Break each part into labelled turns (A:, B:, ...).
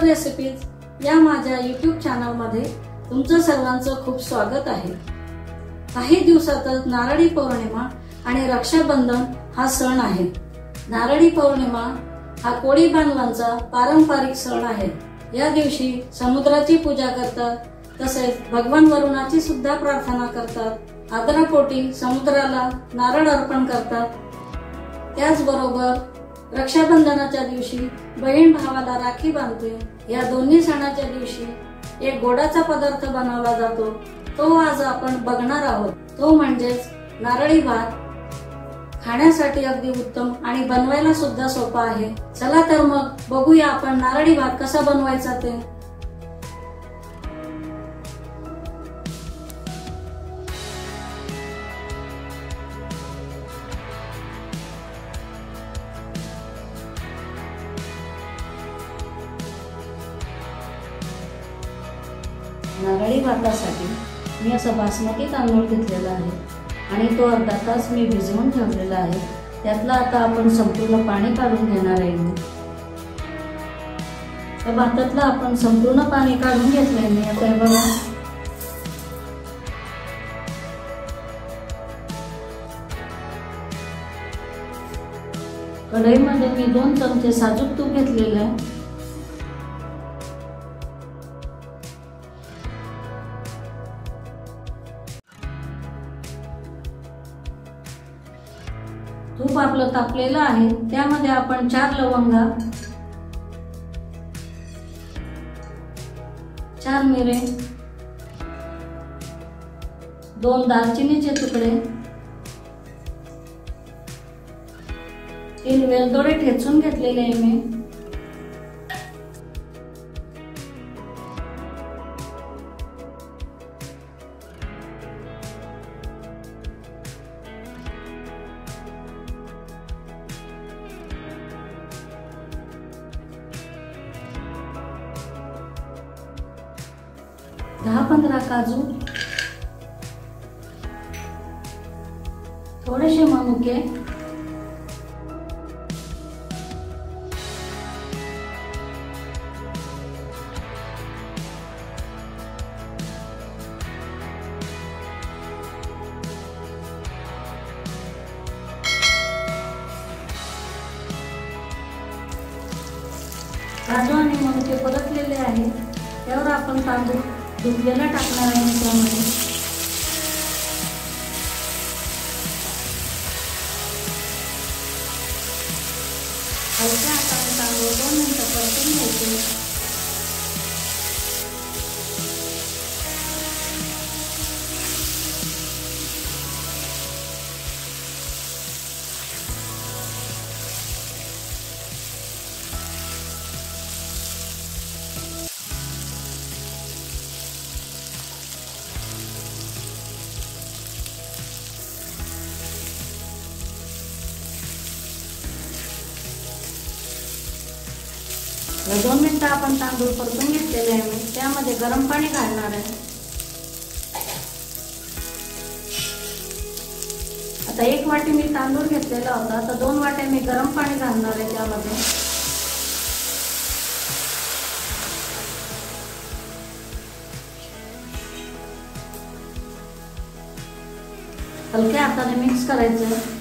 A: सुंदर रेसिपीज या माझ्या YouTube चॅनलमध्ये तुमचं सर्वांचं खूप स्वागत आहे। काही दिवसातच नारळी पौर्णिमा आणि रक्षाबंधन हा सण आहे। नारळी पौर्णिमा हा कोळी बांधवांचा पारंपरिक सण आहे। या दिवशी समुद्राची पूजा करतात, तसेच भगवान वरुणाची सुद्धा प्रार्थना करतात। आदरापोटी समुद्राला नारळ अर्पण करतात। त्याचबरोबर रक्षाबंधनाच्या दिवशी बहीण भावाला राखी बांधते। या दोन्ही सणाच्या दिवशी एक गोडाचा पदार्थ बनवला जातो, तो आज आपण बघणार आहोत। तो म्हणजेच नारळी भात। खाण्यासाठी अगदी उत्तम आणि बनवायला सुद्धा सोपा आहे। चला तर मग बघूया आपण नारळी भात कसा बनवायचा ते। नारळी भातासाठी मी असं बासमती तांदूळ घेतलेला आहे आणि तो अर्धा तास मी भिजवून ठेवलेला आहे। त्यातला आता आपण संपूर्ण पाणी काढून घेणार आहे। त्या भातातलं आपण संपूर्ण पाणी काढून घेतलंय मी। आता हे बघा, कढईमध्ये मी 2 चमचे साजूक तूप घेतलेलं आहे। तूप आपलं तापलेलं आहे, त्यामध्ये आपण 4 लवंगा, 4 मिरे, 2 दालचिनीचे तुकडे, 3 वेलदोडे ठेचून घेतलेले आहे मी। दहा 15 काजू, थोडेसे मनुके, काजू आणि मनुके परतलेले आहे। त्यावर आपण तांदूळ धुतलेला टाकणार आहे। त्यामध्ये हलक्या हाताने तांदूळ 2 मिनिटं परतून घ्यायचे। या 2 मिनिटं आपण तांदूळ परतून घेतलेले आहे। मी त्यामध्ये गरम पाणी घालणार आहे। आता 1 वाटी मी तांदूळ घेतलेला होता, आता 2 वाट्या मी गरम पाणी घालणार आहे त्यामध्ये। हलक्या हाताने मिक्स करायचं।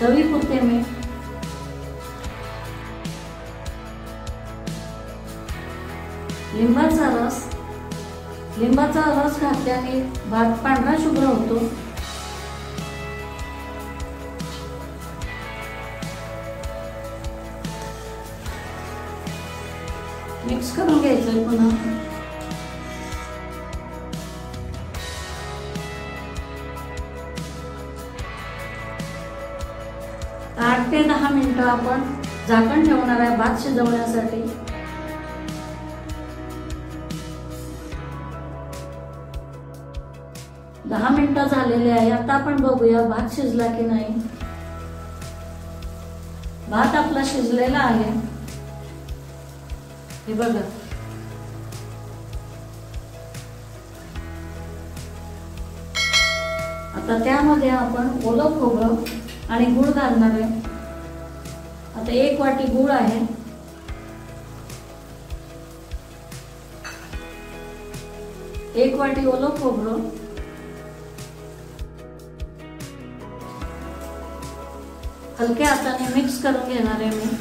A: चवीपुरते मीठ, लिंबाचा रस। लिंबाचा रस घातल्याने भात पांढरा शुभ्र होतो। मिक्स करून घ्यायचं पुन्हा। 8 ते 10 मिनिटं आपण झाकण ठेवणार आहे भात शिजवण्यासाठी। 10 मिनिटं झालेले आहे। आता आपण बघूया भात शिजला की नाही। भात आपला शिजलेला आहे। हे बघा, आता त्यामध्ये आपण ओलं खोबरं आणि गूळ घालणार आहे। आता 1 वाटी गूळ आहे, 1 वाटी ओलं खोबरं, हलक्या हाताने मिक्स करून घेणार आहे मी।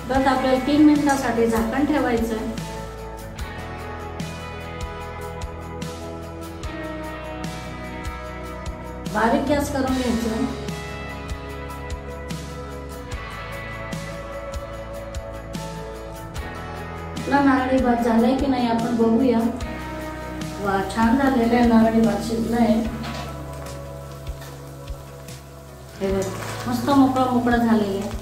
A: बस आपल्याला 3 मिनिटांसाठी झाकण ठेवायचं आहे। बारीक गॅस करून घ्यायचं। आपला नारळी भात झालाय की नाही आपण बघूया। वा, छान झालेला आहे, नारळी भात शिजलाय। हे बघ, मस्त मोकळा मोकळा झालेला आहे।